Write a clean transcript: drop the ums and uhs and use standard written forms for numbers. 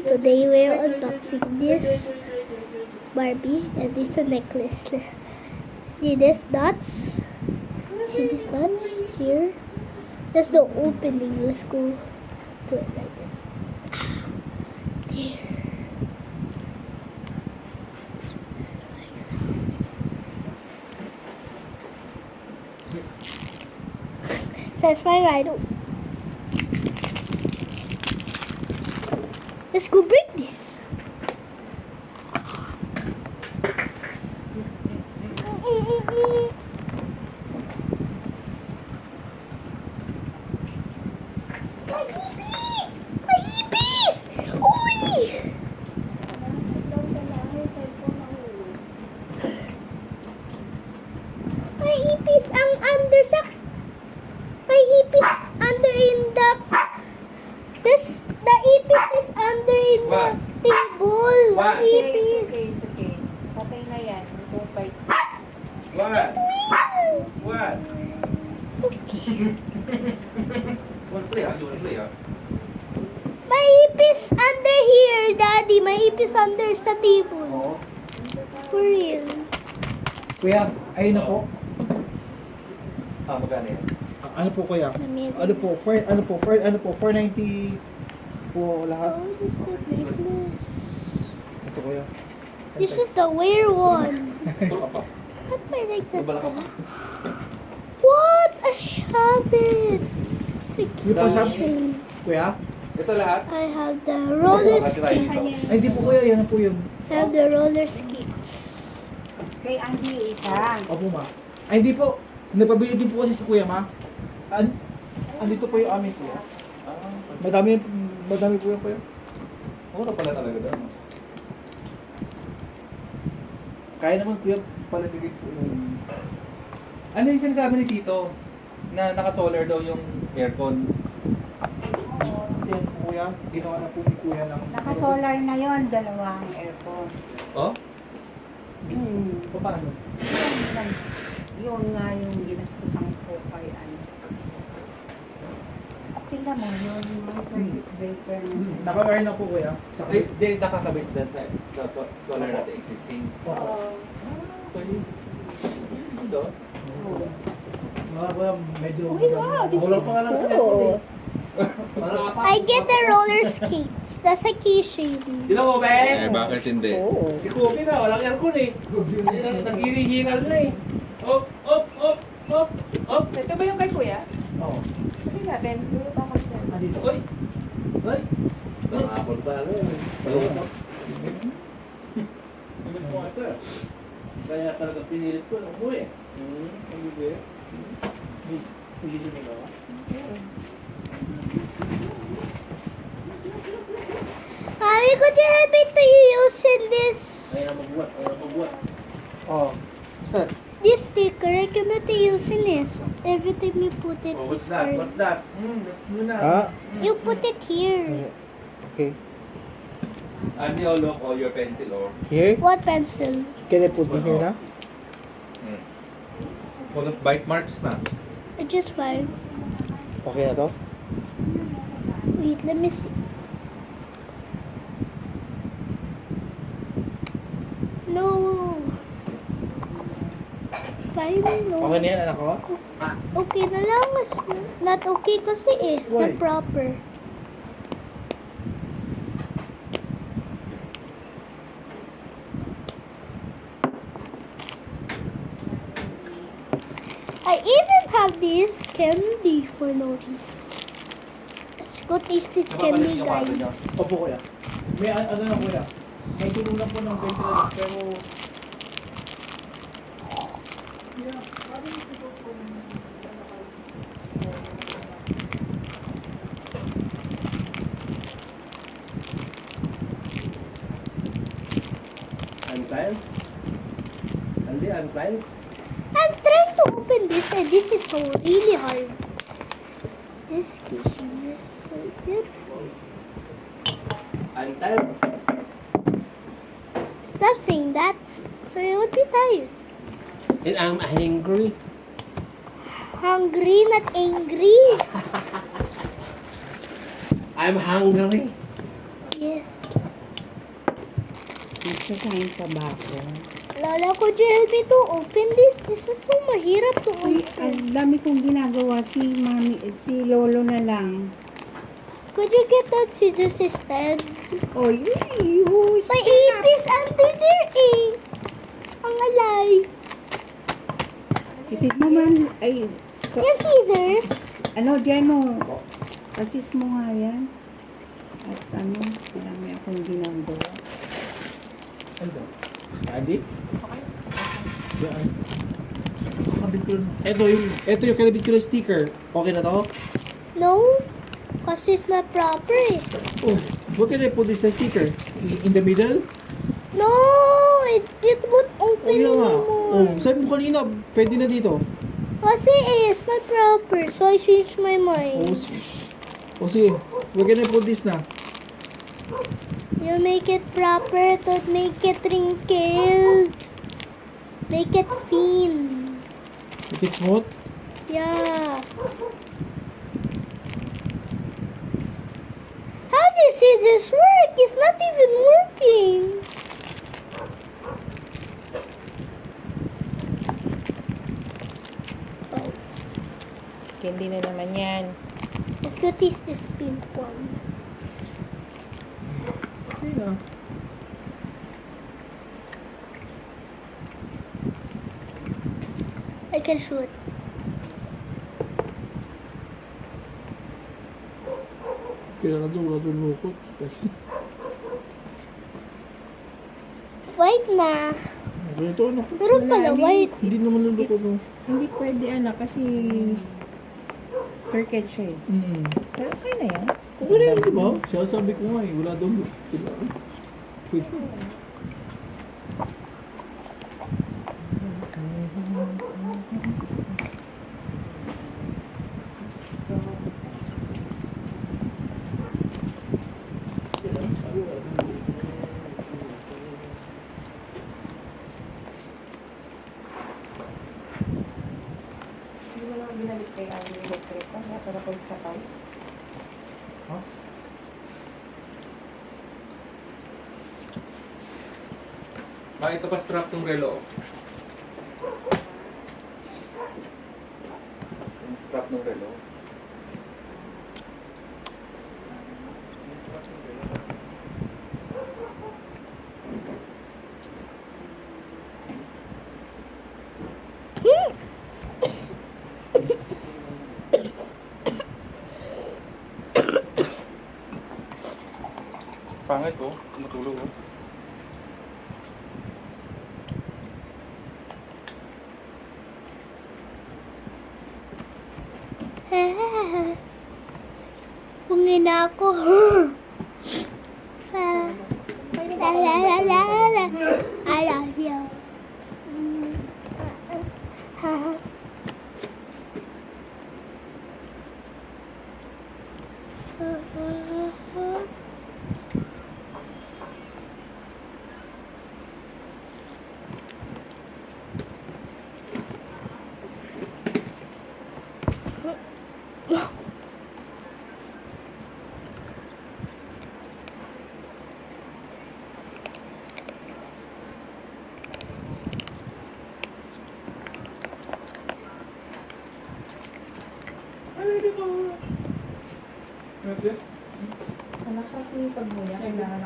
Today we're unboxing this Barbie, and it's a necklace. See this dots? See these dots here? That's the opening. Let's go put it like that. There. Says my rhino. Let's go break this. My hippies! My hippies! Uy! My hippies ang under sa... My hippies under in the... The hippies is under in the table. What? Hippies. It's okay. Patay na yan. Don't bite. What? What? Wanna play, huh? You wanna play, huh? My hippies under here, Daddy. My hippies under sa table. Oo. For real. Kuya, ayun na po. Magkano yan? Ano po kuya? Ano po? 490 po lahat. Oh, this is the necklace. Ito kuya. This is the weird one. Puro ka pa. What I like that? Nabala ka pa. What? I have it. It's a Yung po sa keychain. kuya? Ito lahat? I have the roller skates. Ay, hindi po kuya. Yan na po yun. I have the roller skates. Kay Andy isa. Opo ma. Ay, hindi po. Nagpabili din po kasi si kuya ma. Andito po yung aming kuya. Madami po yung kuya. Mura pala talaga doon. Kaya naman kuya pala bigay po yung... Ano yung sinasabi ni Tito? Na naka-solar daw yung aircon. Kasi yan po kuya, ginawa na po ni kuya ng... Naka-solar na yon, dalawang aircon. Oh? Paano? Yun nga yung ginastusan ko kay ano. Tingnan mo, yun yung circuit breaker na. Naka-wire na po kuya. Sa Eh, di nakakabit din sa solar natin existing. Oo. Okay. Ito? Mga kuya, medyo... Wala pa nga lang sa aircon eh. I get the roller skates. That's a keychain. Dino mo, Ben? Bakit hindi? Si Kobe na, walang aircon eh. Nag-irihingal na eh. Op! Ito ba yung kay Kuya? Oo. Kasi natin, duro pa ako siya. Andito. Oy! Oy! Nakapon pa ano eh. Palungan mo. Gusto ko ito eh. Kaya talaga pinilit ko ng umuwi. Ang bibig. Please, position mo ba? Mommy, could you help me to use in this? Ayaw magbuhat. Oo. Sir, This sticker, I cannot use in this. Every time you put it, Oh, what's it's that? hard. What's that? That's new na. You put it here. Okay. Andy, oh look, oh your pencil oh. Here? What pencil? Can I put it here na? Full of bite marks na. I just found. Okay na to? Wait, let me see. No. Fine, no. Okay na yan, anak ko? Okay na lang. Not okay kasi is Why? not proper. I even have this candy for no reason. Let's go taste this candy, guys. Opo kuya. May ano na kuya. May tulong lang po ng 20 lang, pero... Unpile? Andy, unpile? I'm trying to open this and this is so really hard. This kitchen is so beautiful. Unpile? Stop saying that, so you would be tired. And I'm hungry. Hungry, not angry. I'm hungry. Yes. Nagsasign pa ba ako? Lola, could you help me to open this? This is so mahirap to Ay, open. ang dami kong ginagawa. Si Lolo na lang. Could you get that scissors instead? Oy, My ape is under there eh. Ang alive. Itit naman, ay, Yung scissors. ano, Jeno, assist mo nga yan. At ano, marami akong ginagawa. Ano? Adi? Yan. Kakabit ko lang. Ito yung kinabit ko ng sticker. Okay na to? No. Kasi it's not proper eh. Oh, what can I put this na sticker? In the middle? No. It won't open Oh, yun nga. Oh, anymore. sabi mo kanina, pwede na dito. Kasi eh, it's not proper. So I changed my mind. Oh, sige. Where can I put this na? You make it proper to make it wrinkled. Make it thin. If it's smooth? Yeah. How does scissors work? It's not even working. Oh, Hindi na naman yan. let's go taste this pink one. Yeah. I can shoot. Kailangan doon, wala doon lukot. White na. Ito, ano? Meron pala white. Hindi naman lulukot. No? Hindi pwede anak kasi circuit siya eh. Pero okay na yan. Okay na yun, di ba? Siya sabi ko nga eh, wala doon lukot. Pwede. Hindi mo naman binalik kay Ari Electric pa. Para pag sa house. Ha? Ito pa strap tong relo. Yung strap ng relo. Pangit oh, tumutulog oh. Bumili na ako. La la la la la. I love you. Anak kasi pag muya, kailangan